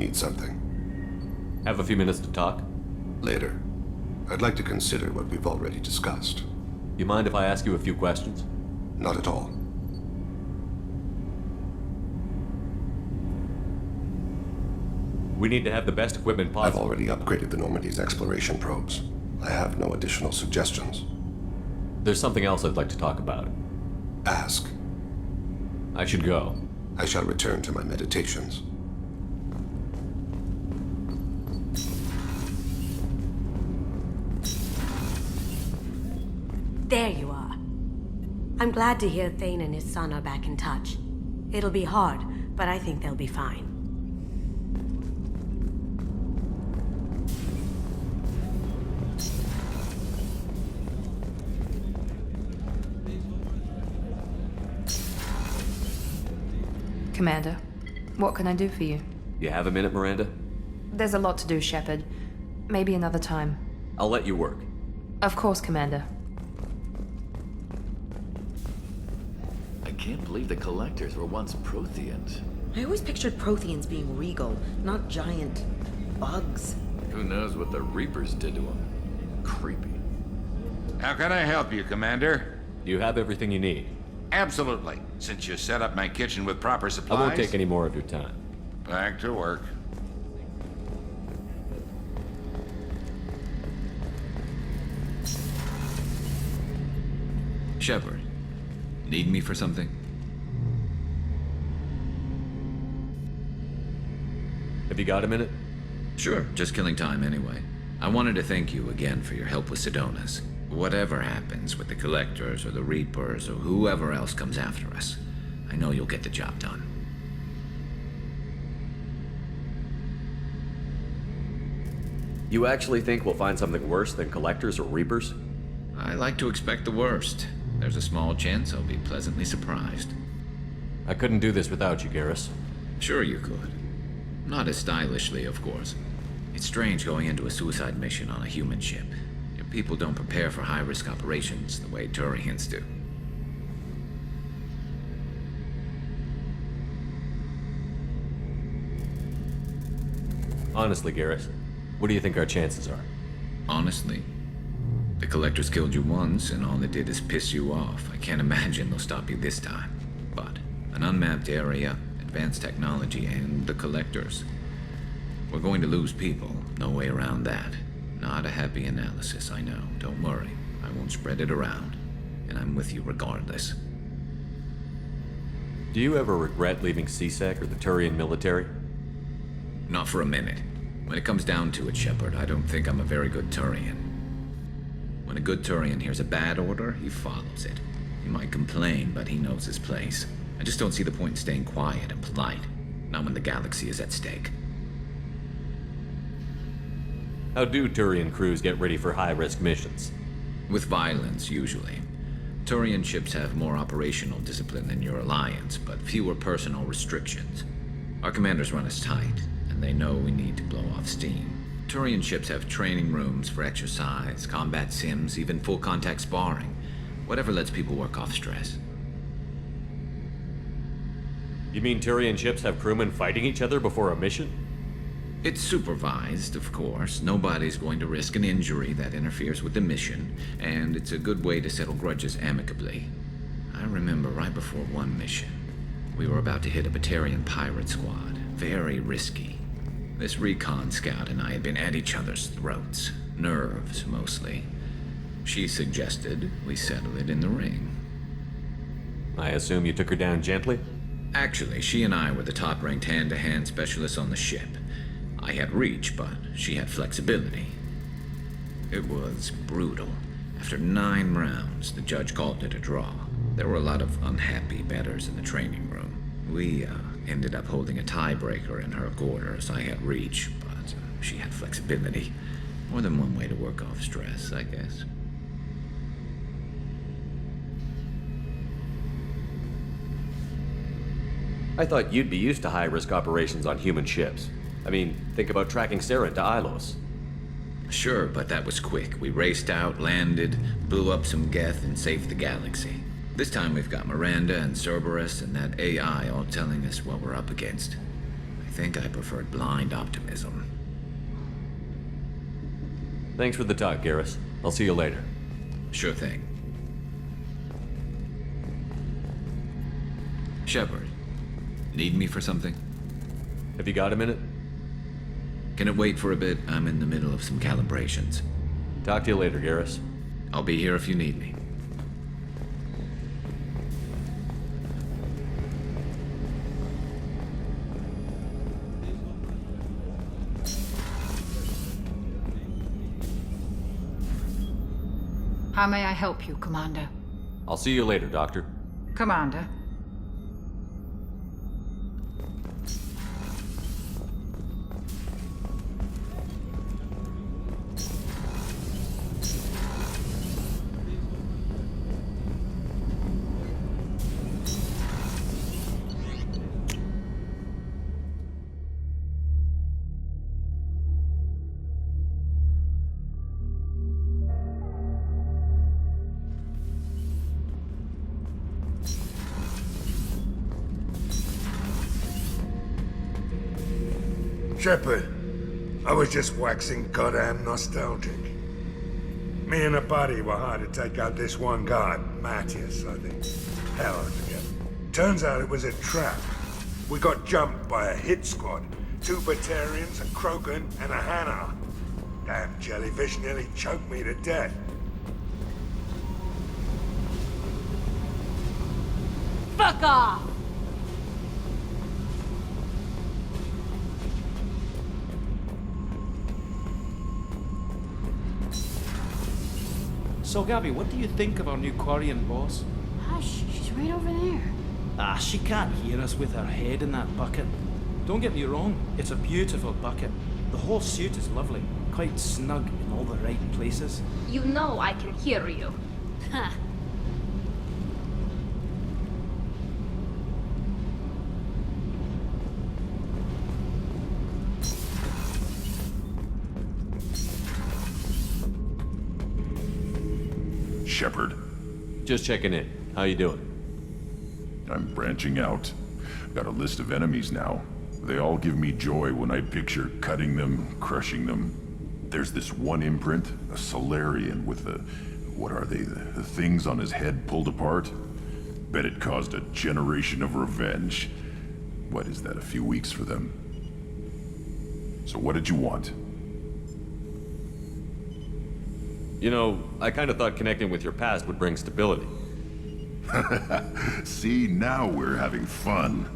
need something. Have a few minutes to talk? Later. I'd like to consider what we've already discussed. You mind if I ask you a few questions? Not at all. We need to have the best equipment I've possible. already upgraded the Normandy's exploration probes. I have no additional suggestions. There's something else I'd like to talk about. Ask. I should go. I shall return to my meditations. There you are. I'm glad to hear Thane and his son are back in touch. It'll be hard, but I think they'll be fine. Commander, what can I do for you? You have a minute, Miranda? There's a lot to do, Shepard. Maybe another time. I'll let you work. Of course, Commander. I can't believe the Collectors were once Protheans. I always pictured Protheans being regal, not giant bugs. Who knows what the Reapers did to them? Creepy. How can I help you, Commander? You have everything you need. Absolutely. Since you set up my kitchen with proper I supplies... won't take any more of your time. Back to work. Shepard, need me for something? Have you got a minute? Sure, just killing time anyway. I wanted to thank you again for your help with Sidonis. Whatever happens with the Collectors or the Reapers or whoever else comes after us, I know you'll get the job done. You actually think we'll find something worse than Collectors or Reapers? I like to expect the worst. There's a small chance I'll be pleasantly surprised. I couldn't do this without you, Garrus. Sure you could. Not as stylishly, of course. It's strange going into a suicide mission on a human ship. Your people don't prepare for high-risk operations the way Turians do. Honestly, Garrus, what do you think our chances are? Honestly, the Collectors killed you once, and all they did is piss you off. I can't imagine they'll stop you this time. But an unmapped area, advanced technology, and the Collectors. We're going to lose people. No way around that. Not a happy analysis, I know. Don't worry. I won't spread it around. And I'm with you regardless. Do you ever regret leaving CSEC or the Turian military? Not for a minute. When it comes down to it, Shepard, I don't think I'm a very good Turian. When a good Turian hears a bad order, he follows it. He might complain, but he knows his place. I just don't see the point in staying quiet and polite. Not when the galaxy is at stake. How do Turian crews get ready for high-risk missions? With violence, usually. Turian ships have more operational discipline than your alliance, but fewer personal restrictions. Our commanders run us tight, and they know we need to blow off steam. Turian ships have training rooms for exercise, combat sims, even full-contact sparring. Whatever lets people work off stress. You mean Turian ships have crewmen fighting each other before a mission? It's supervised, of course. Nobody's going to risk an injury that interferes with the mission, and it's a good way to settle grudges amicably. I remember right before one mission, we were about to hit a Batarian pirate squad. Very risky. This recon scout and I had been at each other's throats. Nerves, mostly. She suggested we settle it in the ring. I assume you took her down gently? Actually, she and I were the top-ranked hand-to-hand specialists on the ship. I had reach, but she had flexibility. It was brutal. After 9 rounds, the judge called it a draw. There were a lot of unhappy bettors in the training room. We ended up holding a tiebreaker in her quarters. I had reach, but she had flexibility. More than one way to work off stress, I guess. I thought you'd be used to high-risk operations on human ships. I mean, think about tracking Saren to Ilos. Sure, but that was quick. We raced out, landed, blew up some Geth, and saved the galaxy. This time we've got Miranda and Cerberus and that AI all telling us what we're up against. I think I preferred blind optimism. Thanks for the talk, Garrus. I'll see you later. Sure thing. Shepard, need me for something? Have you got a minute? Can it wait for a bit? I'm in the middle of some calibrations. Talk to you later, Garrus. I'll be here if you need me. How may I help you, Commander? I'll see you later, Doctor. Commander? Shepard, I was just waxing goddamn nostalgic. Me and a buddy were hired to take out this one guy, Matthias, I think. Hell, I forget. Turns out it was a trap. We got jumped by a hit squad. 2 Batarians, a Krogan, and a Hanar. Damn jellyfish nearly choked me to death. Fuck off! So, Gabby, what do you think of our new Quarian boss? Hush, she's right over there. Ah, she can't hear us with her head in that bucket. Don't get me wrong, it's a beautiful bucket. The whole suit is lovely, quite snug in all the right places. You know I can hear you. Huh. Shepard. Just checking in. How you doing? I'm branching out. Got a list of enemies now. They all give me joy when I picture cutting them, crushing them. There's this one imprint, a Solarian with the... what are they? The things on his head pulled apart? Bet it caused a generation of revenge. What is that, a few weeks for them? So what did you want? You know, I kind of thought connecting with your past would bring stability. See, now we're having fun.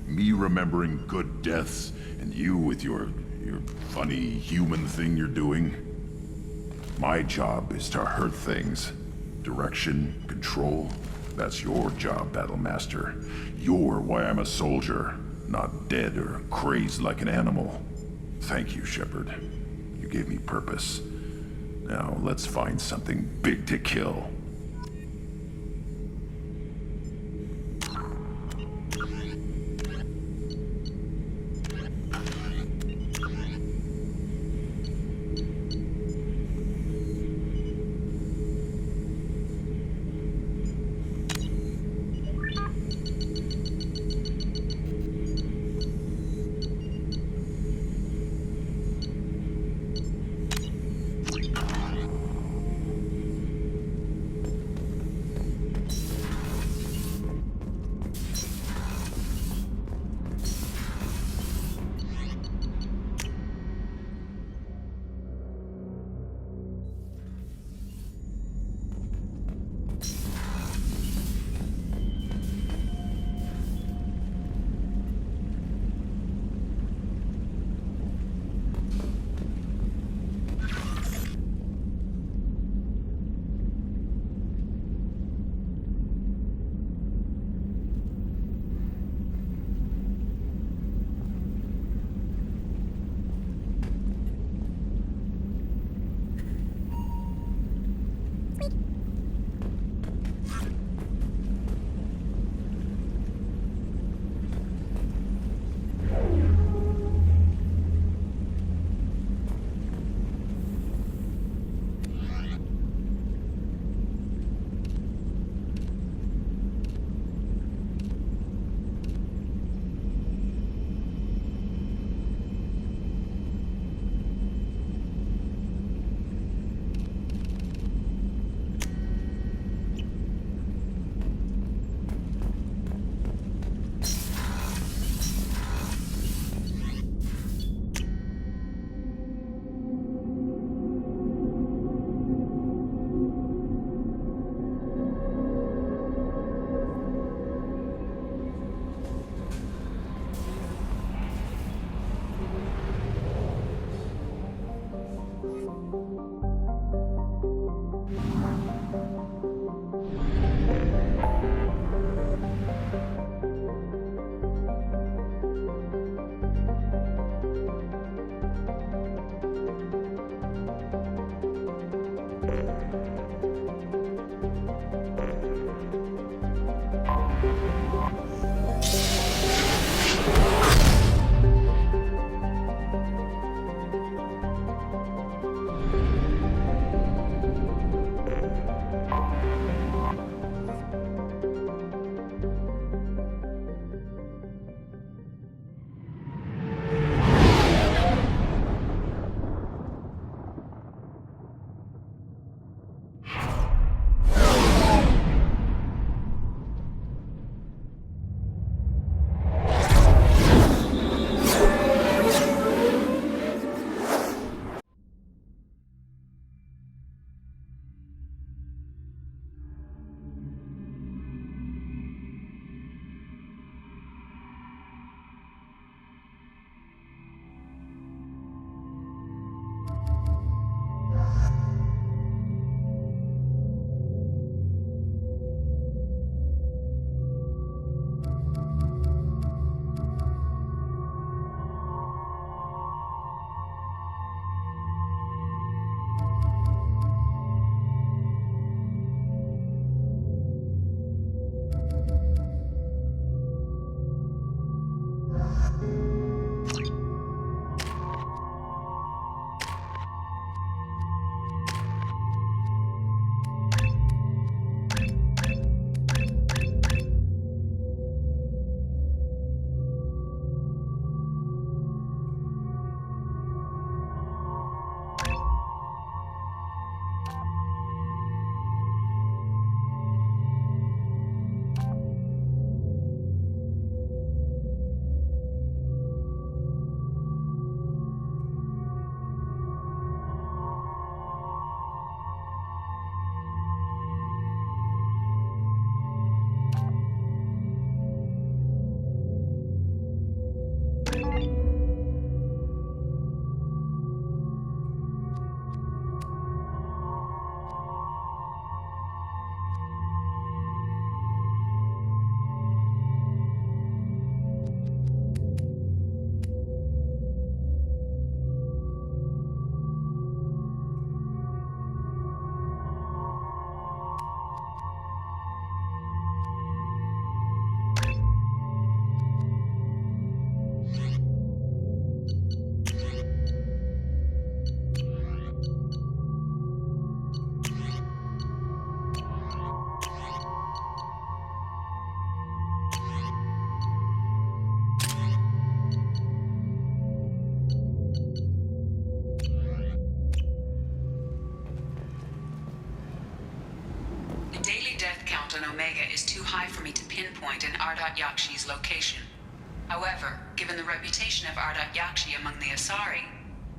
Me remembering good deaths, and you with your funny human thing you're doing. My job is to hurt things. Direction, control, that's your job, Battlemaster. You're why I'm a soldier, not dead or crazed like an animal. Thank you, Shepard. You gave me purpose. Now, let's find something big to kill. Omega is too high for me to pinpoint an Ardat Yakshi's location. However, given the reputation of Ardat Yakshi among the Asari,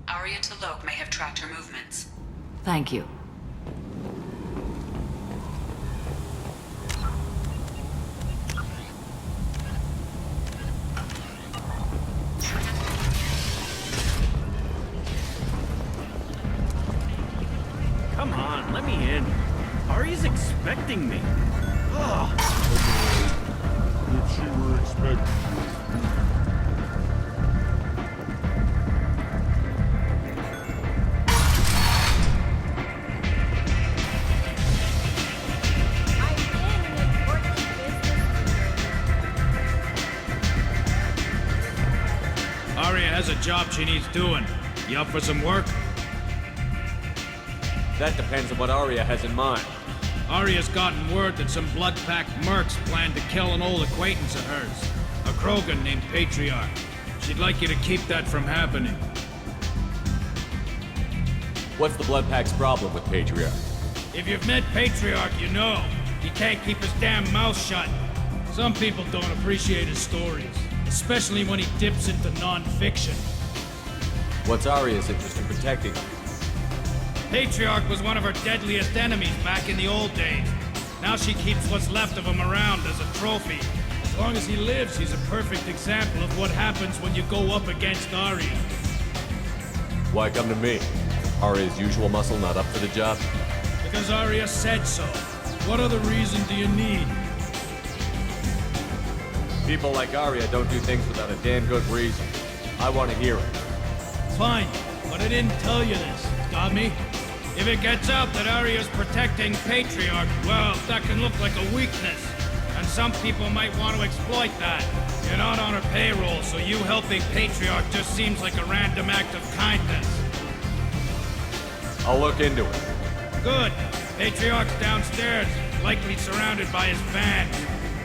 Arya T'Loak may have tracked her movements. Thank you. Come on, let me in. Ari's expecting me. Ugh. If she were expecting Arya has a job she needs doing. You up for some work? That depends on what Arya has in mind. Arya's gotten word that some blood-packed mercs plan to kill an old acquaintance of hers, a Krogan named Patriarch. She'd like you to keep that from happening. What's the Bloodpack's problem with Patriarch? If you've met Patriarch, you know. He can't keep his damn mouth shut. Some people don't appreciate his stories, especially when he dips into non-fiction. What's Arya's interest in protecting him? Patriarch was one of her deadliest enemies back in the old days. Now she keeps what's left of him around as a trophy. As long as he lives, he's a perfect example of what happens when you go up against Arya. Why come to me? Arya's usual muscle not up for the job? Because Arya said so. What other reason do you need? People like Arya don't do things without a damn good reason. I want to hear it. Fine, but I didn't tell you this. Got me? If it gets out that Arya's protecting Patriarch, well, that can look like a weakness. And some people might want to exploit that. You're not on her payroll, so you helping Patriarch just seems like a random act of kindness. I'll look into it. Good. Patriarch's downstairs, likely surrounded by his band.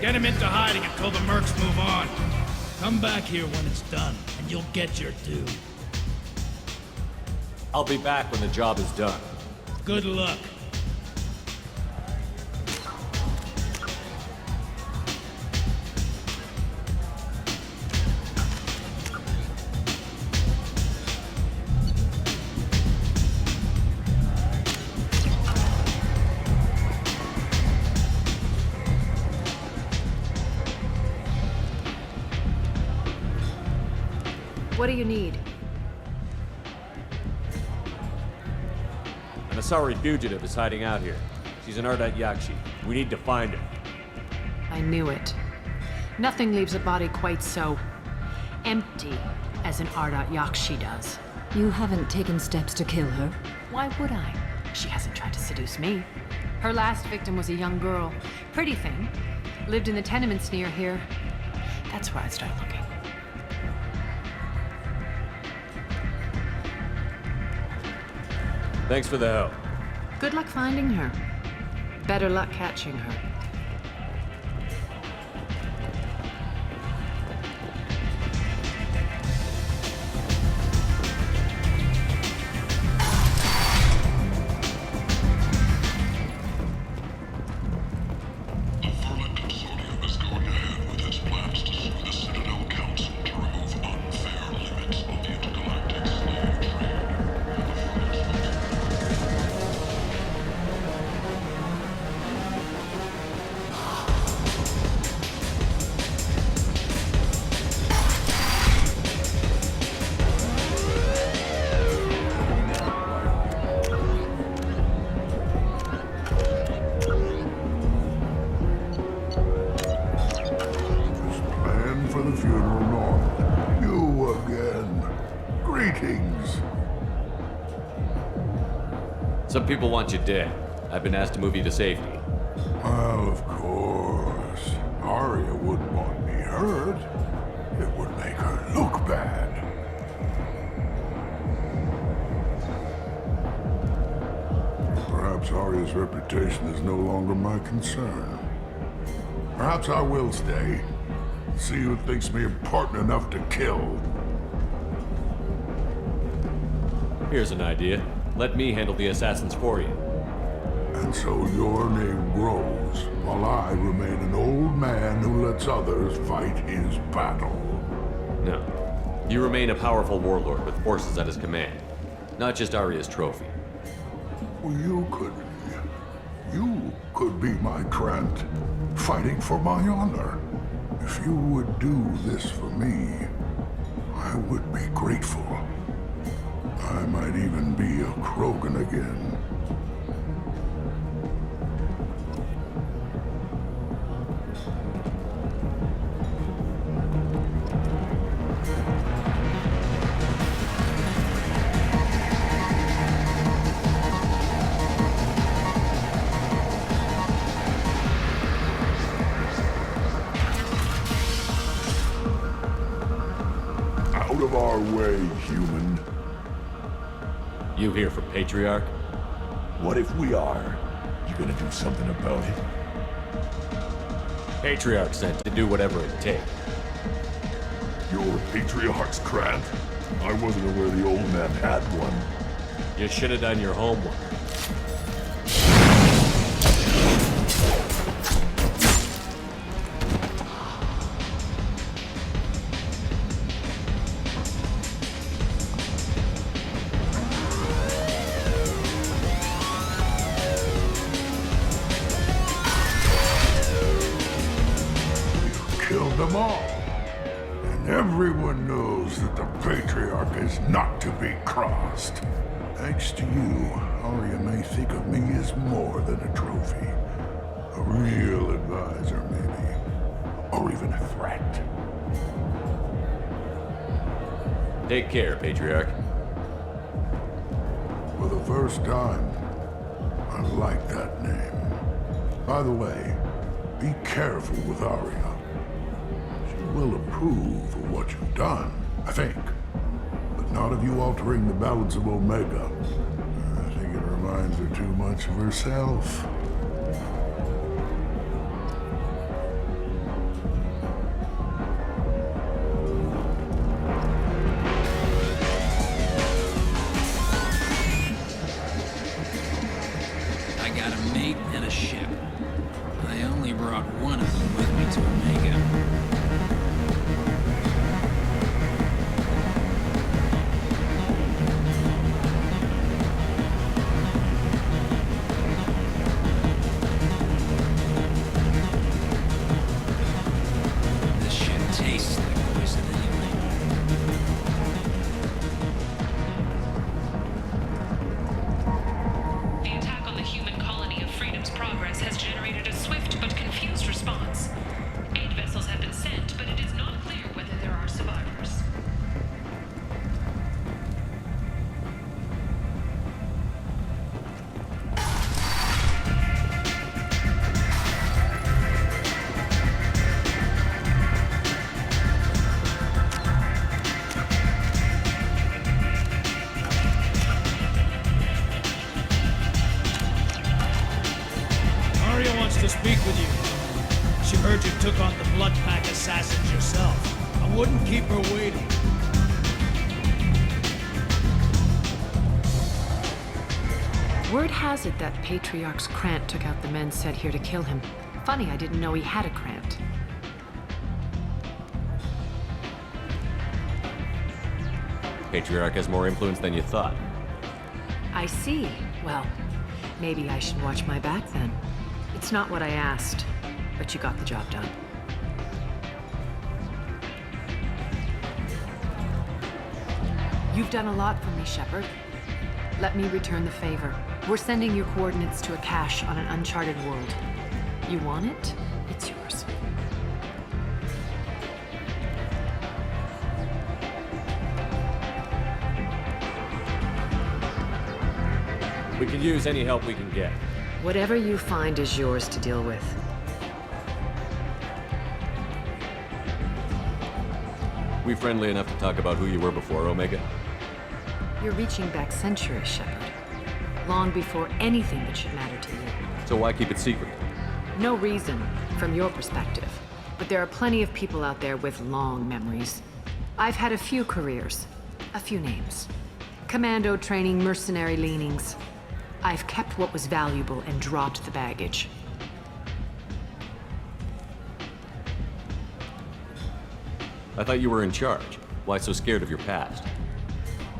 Get him into hiding until the mercs move on. Come back here when it's done, and you'll get your due. I'll be back when the job is done. Good luck. What do you need? An Asari fugitive is hiding out here. She's an Ardat Yakshi. We need to find her. I knew it. Nothing leaves a body quite so empty as an Ardat Yakshi does. You haven't taken steps to kill her? Why would I? She hasn't tried to seduce me. Her last victim was a young girl. Pretty thing. Lived in the tenements near here. That's where I'd start looking. Thanks for the help. Good luck finding her. Better luck catching her. for the funeral, Norman. You again. Greetings. Some people want you dead. I've been asked to move you to safety. Well, of course. Arya wouldn't want me hurt. It would make her look bad. Perhaps Arya's reputation is no longer my concern. Perhaps I will stay. See who thinks me important enough to kill. Here's an idea. Let me handle the assassins for you. And so you're named Grove. yours, while I remain an old man who lets others fight his battle. No. You remain a powerful warlord with forces at his command. Not just Arya's trophy. Well, you could be my Trent, fighting for my honor. If you would do this for me, I would be grateful. I might even be a Krogan again. Out of our way, human. You here for Patriarch? What if we are? You gonna do something about it? Patriarch sent to do whatever it takes. You're Patriarch's Krant? I wasn't aware the old man had one. You should have done your homework. Killed them all. And everyone knows that the Patriarch is not to be crossed. Thanks to you, Arya may think of me as more than a trophy. A real advisor, maybe. Or even a threat. Take care, Patriarch. For the first time, I like that name. By the way, be careful with Arya. She will approve of what you've done, I think. But not of you altering the balance of Omega. I think it reminds her too much of herself. I got a mate and a ship. I only brought one of them with me to Omega. This shit tastes like poison anyway. The attack on the human colony of Freedom's Progress has generated a swift but confused response. 8 vessels have been sent, but it is not clear whether there are survivors. Arya wants to speak with you. She heard you took on the Blood Pack assassins yourself. I wouldn't keep her waiting. Word has it that Patriarch's Krant took out the men sent here to kill him. Funny, I didn't know he had a Krant. Patriarch has more influence than you thought. I see. Well, maybe I should watch my back then. It's not what I asked, but you got the job done. You've done a lot for me, Shepard. Let me return the favor. We're sending your coordinates to a cache on an uncharted world. You want it? It's yours. We can use any help we can get. Whatever you find is yours to deal with. We friendly enough to talk about who you were before, Omega? You're reaching back centuries, Shepard. Long before anything that should matter to you. So why keep it secret? No reason, from your perspective. But there are plenty of people out there with long memories. I've had a few careers, a few names. Commando training, mercenary leanings. I've kept what was valuable and dropped the baggage. I thought you were in charge. Why so scared of your past?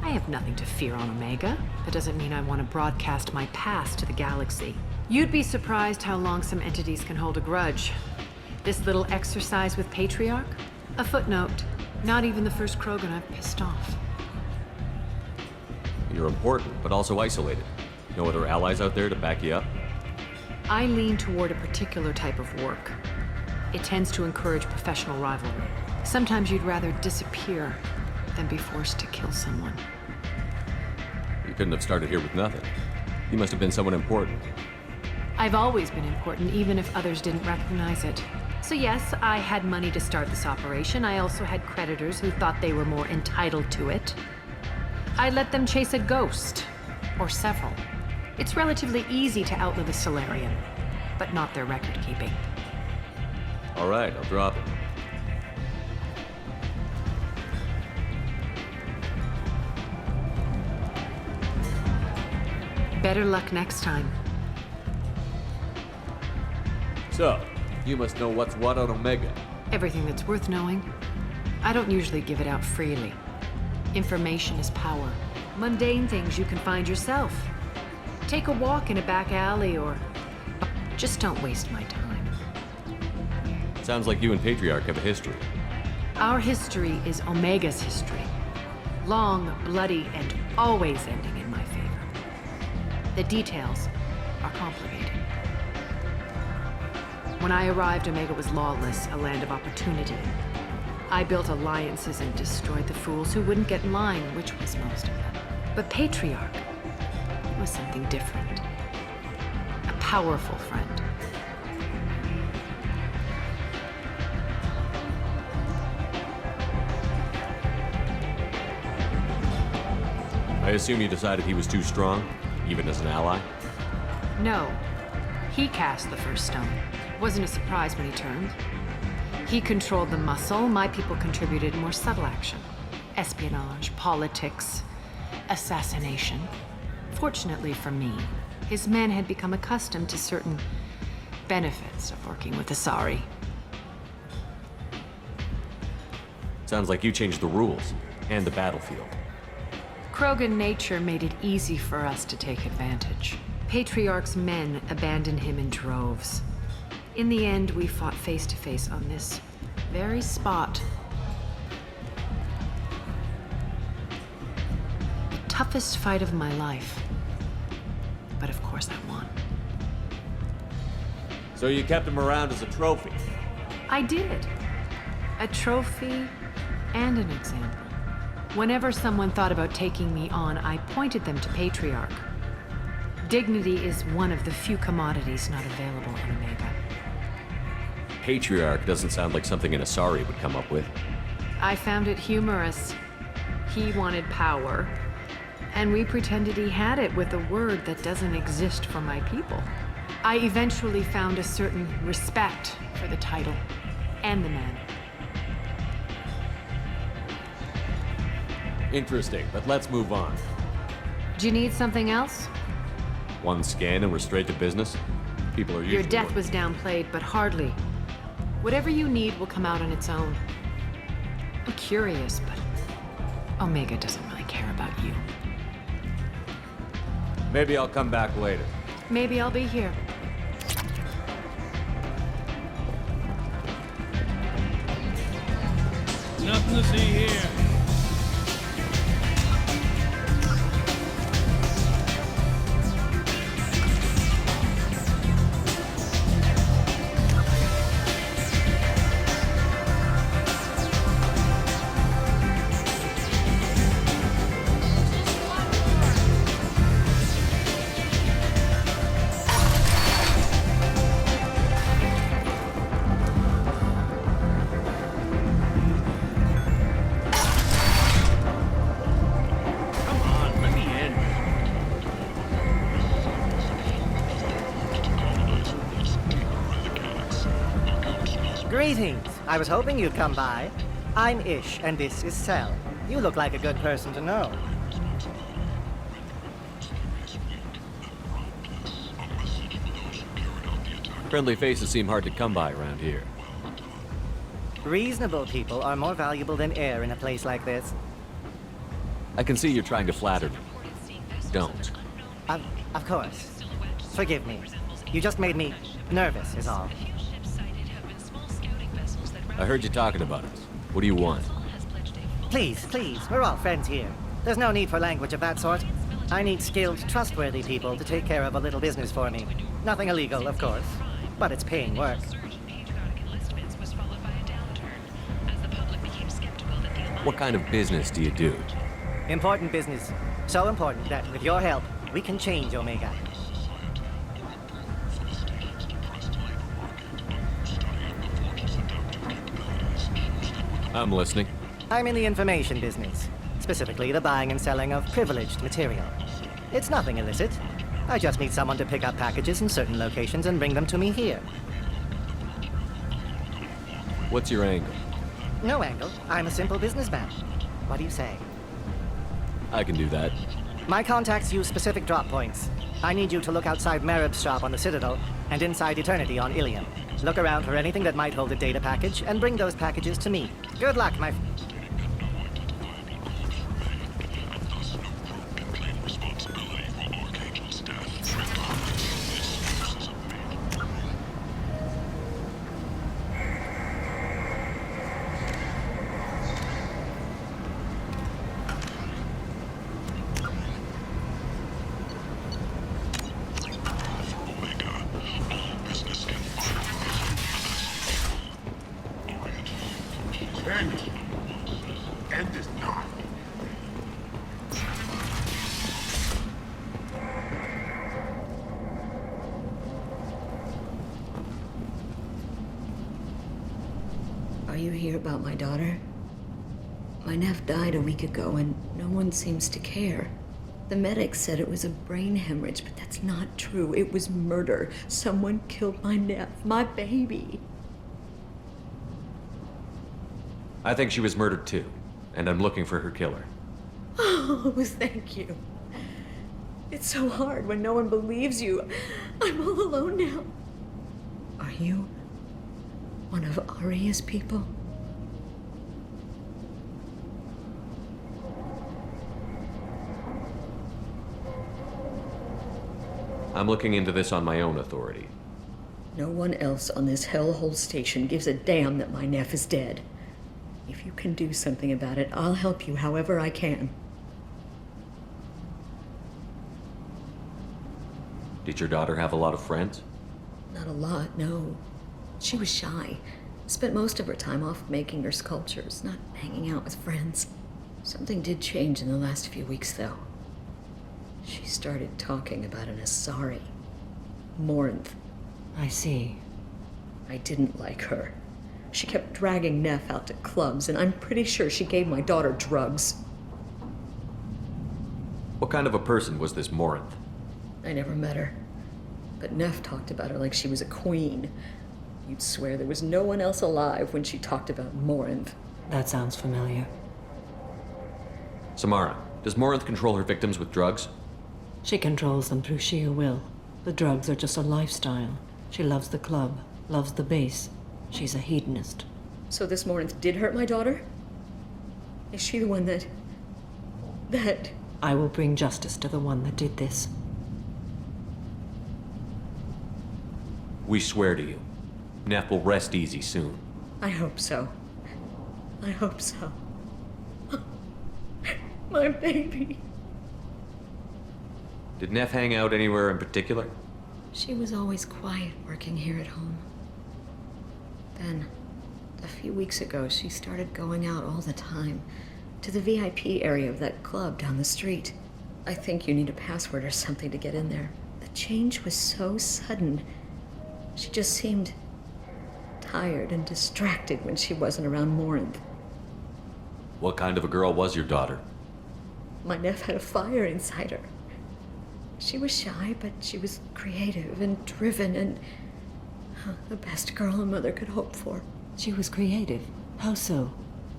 I have nothing to fear on Omega. That doesn't mean I want to broadcast my past to the galaxy. You'd be surprised how long some entities can hold a grudge. This little exercise with Patriarch? A footnote. Not even the first Krogan I've pissed off. You're important, but also isolated. No other allies out there to back you up? I lean toward a particular type of work. It tends to encourage professional rivalry. Sometimes you'd rather disappear than be forced to kill someone. You couldn't have started here with nothing. You must have been someone important. I've always been important, even if others didn't recognize it. So yes, I had money to start this operation. I also had creditors who thought they were more entitled to it. I let them chase a ghost, or several. It's relatively easy to outlive a Solarian, but not their record-keeping. All right, I'll drop it. Better luck next time. So, you must know what's what on Omega. Everything that's worth knowing. I don't usually give it out freely. Information is power. Mundane things you can find yourself. Take a walk in a back alley or... just don't waste my time. Sounds like you and Patriarch have a history. Our history is Omega's history. Long, bloody, and always ending in my favor. The details are complicated. When I arrived, Omega was lawless, a land of opportunity. I built alliances and destroyed the fools who wouldn't get in line, which was most of them. But Patriarch, it was something different. A powerful friend. I assume you decided he was too strong, even as an ally? No. He cast the first stone. Wasn't a surprise when he turned. He controlled the muscle. My people contributed more subtle action. Espionage, politics, assassination. Fortunately for me, his men had become accustomed to certain benefits of working with Asari. Sounds like you changed the rules, and the battlefield. Krogan nature made it easy for us to take advantage. Patriarch's men abandoned him in droves. In the end, we fought face to face on this very spot. The toughest fight of my life. But of course I won. So you kept him around as a trophy? I did. A trophy and an example. Whenever someone thought about taking me on, I pointed them to Patriarch. Dignity is one of the few commodities not available on Omega. Patriarch doesn't sound like something an Asari would come up with. I found it humorous. He wanted power, and we pretended he had it with a word that doesn't exist for my people. I eventually found a certain respect for the title and the man. Interesting, but let's move on. Do you need something else? One scan and we're straight to business? People are usually... Your death was downplayed, but hardly. Whatever you need will come out on its own. I'm curious, but Omega doesn't really care about you. Maybe I'll come back later. Maybe I'll be here. Nothing to see here. Greetings. I was hoping you'd come by. I'm Ish, and this is Cell. You look like a good person to know. Friendly faces seem hard to come by around here. Reasonable people are more valuable than air in a place like this. I can see you're trying to flatter me. Don't. Of course. Forgive me. You just made me nervous, is all. I heard you talking about us. What do you want? Please, we're all friends here. There's no need for language of that sort. I need skilled, trustworthy people to take care of a little business for me. Nothing illegal, of course, but it's paying work. What kind of business do you do? Important business. So important that, with your help, we can change Omega. I'm listening. I'm in the information business, specifically the buying and selling of privileged material. It's nothing illicit. I just need someone to pick up packages in certain locations and bring them to me here. What's your angle? No angle. I'm a simple businessman. What do you say? I can do that. My contacts use specific drop points. I need you to look outside Marib's shop on the Citadel and inside Eternity on Ilium. Look around for anything that might hold a data package and bring those packages to me. Good luck, my... End is not. Are you here about my daughter? My nephew died a week ago and no one seems to care. The medics said it was a brain hemorrhage, but that's not true. It was murder. Someone killed my nephew, my baby. I think she was murdered too, and I'm looking for her killer. Oh, thank you. It's so hard when no one believes you. I'm all alone now. Are you one of Aria's people? I'm looking into this on my own authority. No one else on this hellhole station gives a damn that my nephew is dead. If you can do something about it, I'll help you however I can. Did your daughter have a lot of friends? Not a lot, no. She was shy. Spent most of her time off making her sculptures, not hanging out with friends. Something did change in the last few weeks, though. She started talking about an Asari. Morinth. I see. I didn't like her. She kept dragging Neff out to clubs, and I'm pretty sure she gave my daughter drugs. What kind of a person was this Morinth? I never met her. But Neff talked about her like she was a queen. You'd swear there was no one else alive when she talked about Morinth. That sounds familiar. Samara, does Morinth control her victims with drugs? She controls them through sheer will. The drugs are just a lifestyle. She loves the club, loves the base. She's a hedonist. So this Morinth did hurt my daughter? Is she the one that... I will bring justice to the one that did this. We swear to you. Neff will rest easy soon. I hope so. I hope so. My baby. Did Neff hang out anywhere in particular? She was always quiet working here at home. Then, a few weeks ago, she started going out all the time to the VIP area of that club down the street. I think you need a password or something to get in there. The change was so sudden. She just seemed tired and distracted when she wasn't around Morinth. What kind of a girl was your daughter? My nephew had a fire inside her. She was shy, but she was creative and driven and the best girl a mother could hope for. She was creative. How so?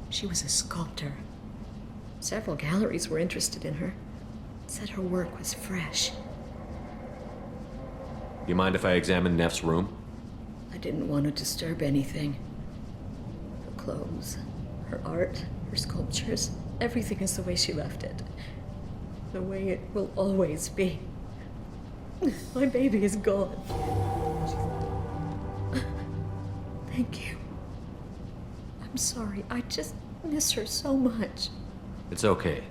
She was a sculptor. Several galleries were interested in her. Said her work was fresh. You mind if I examine Neff's room? I didn't want to disturb anything. The clothes, her art, her sculptures, everything is the way she left it. The way it will always be. My baby is gone. Thank you. I'm sorry. I just miss her so much. It's okay.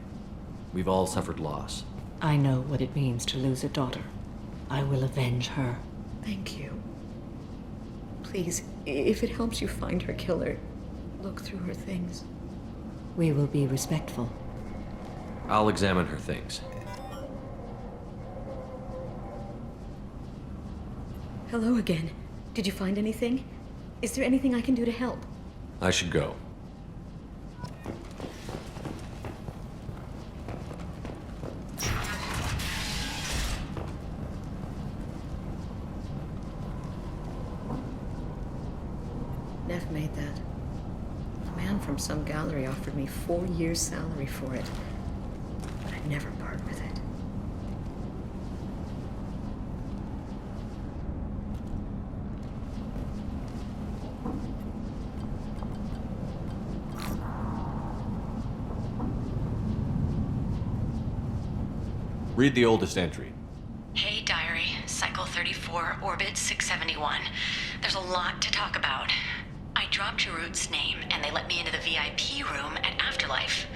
We've all suffered loss. I know what it means to lose a daughter. I will avenge her. Thank you. Please, if it helps you find her killer, look through her things. We will be respectful. I'll examine her things. Hello again. Did you find anything? Is there anything I can do to help? I should go. Neff made that. A man from some gallery offered me 4 years' salary for it. But I'd never part with it. Read the oldest entry. Hey, Diary. Cycle 34, Orbit 671. There's a lot to talk about. I dropped Jarut's name, and they let me into the VIP room at Afterlife.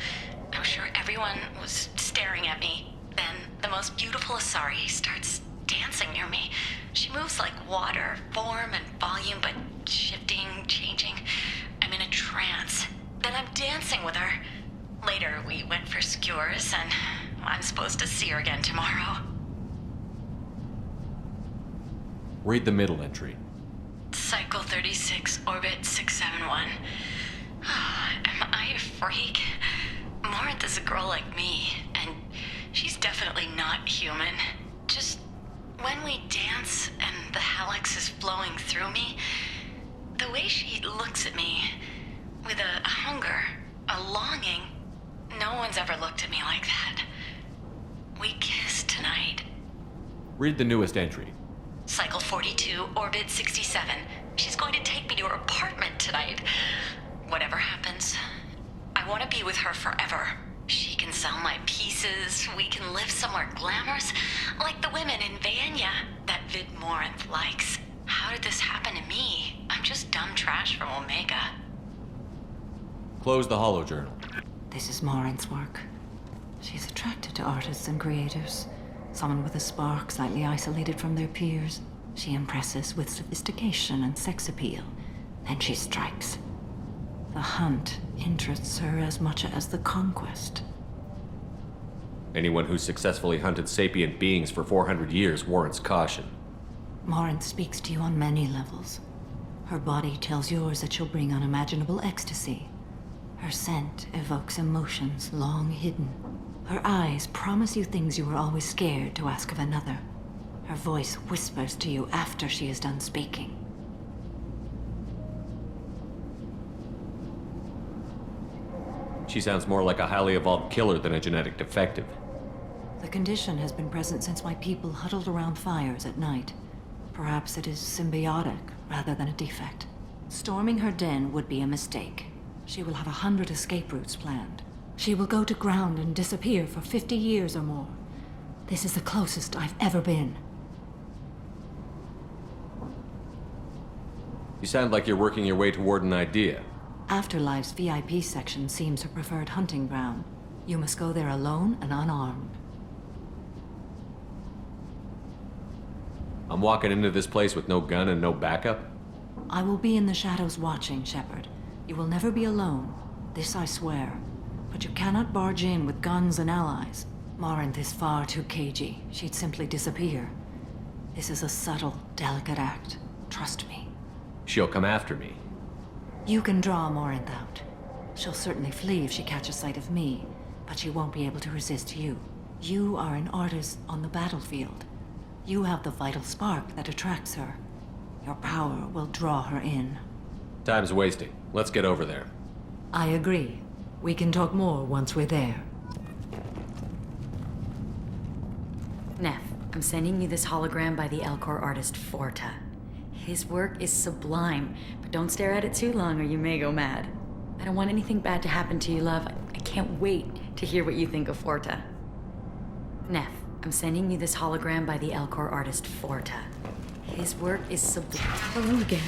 I'm sure everyone was staring at me. Then the most beautiful Asari starts dancing near me. She moves like water, form and volume, but shifting, changing. I'm in a trance. Then I'm dancing with her. Later, we went for skewers, and I'm supposed to see her again tomorrow. Read the middle entry. Cycle 36, Orbit 671. Am I a freak? Morinth is a girl like me, and she's definitely not human. Just when we dance and the Hallex is flowing through me, the way she looks at me with a hunger, a longing, no one's ever looked at me like that. We kissed tonight. Read the newest entry. Cycle 42, Orbit 67. She's going to take me to her apartment tonight. Whatever happens, I want to be with her forever. She can sell my pieces. We can live somewhere glamorous, like the women in Vanya that Vid Morinth likes. How did this happen to me? I'm just dumb trash from Omega. Close the holo journal. This is Morinth's work. She's attracted to artists and creators. Someone with a spark, slightly isolated from their peers. She impresses with sophistication and sex appeal. Then she strikes. The hunt interests her as much as the conquest. Anyone who's successfully hunted sapient beings for 400 years warrants caution. Morinth speaks to you on many levels. Her body tells yours that she'll bring unimaginable ecstasy. Her scent evokes emotions long hidden. Her eyes promise you things you were always scared to ask of another. Her voice whispers to you after she is done speaking. She sounds more like a highly evolved killer than a genetic defective. The condition has been present since my people huddled around fires at night. Perhaps it is symbiotic rather than a defect. Storming her den would be a mistake. She will have 100 escape routes planned. She will go to ground and disappear for 50 years or more. This is the closest I've ever been. You sound like you're working your way toward an idea. Afterlife's VIP section seems her preferred hunting ground. You must go there alone and unarmed. I'm walking into this place with no gun and no backup? I will be in the shadows watching, Shepard. You will never be alone. This I swear. But you cannot barge in with guns and allies. Morinth is far too cagey. She'd simply disappear. This is a subtle, delicate act. Trust me. She'll come after me. You can draw Morinth out. She'll certainly flee if she catches sight of me, but she won't be able to resist you. You are an artist on the battlefield. You have the vital spark that attracts her. Your power will draw her in. Time's wasting. Let's get over there. I agree. We can talk more once we're there. Neff, I'm sending you this hologram by the Elcor artist Forta. His work is sublime, but don't stare at it too long or you may go mad. I don't want anything bad to happen to you, love. I can't wait to hear what you think of Forta. Neff, I'm sending you this hologram by the Elcor artist Forta. His work is sublime. Hello again.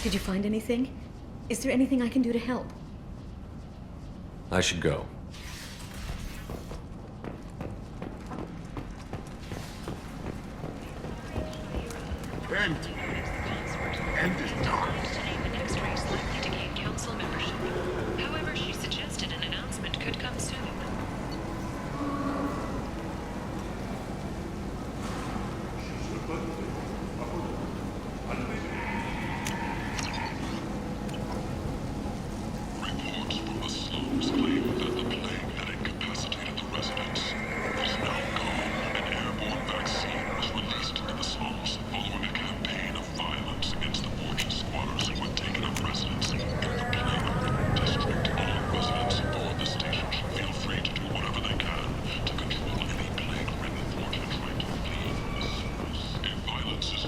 Did you find anything? Is there anything I can do to help? I should go. End is dark. X-rays likely to gain council membership. However, she suggested an announcement could come soon. Reports from the slums claim that the plague had incapacitated the residents. It is now gone. An airborne vaccine was released into the slums following a campaign of violence against the fortune squatters who had taken up residence in the plague district. All residents aboard the station should feel free to do whatever they can to control any plague-ridden fortune trying to flee. If violence is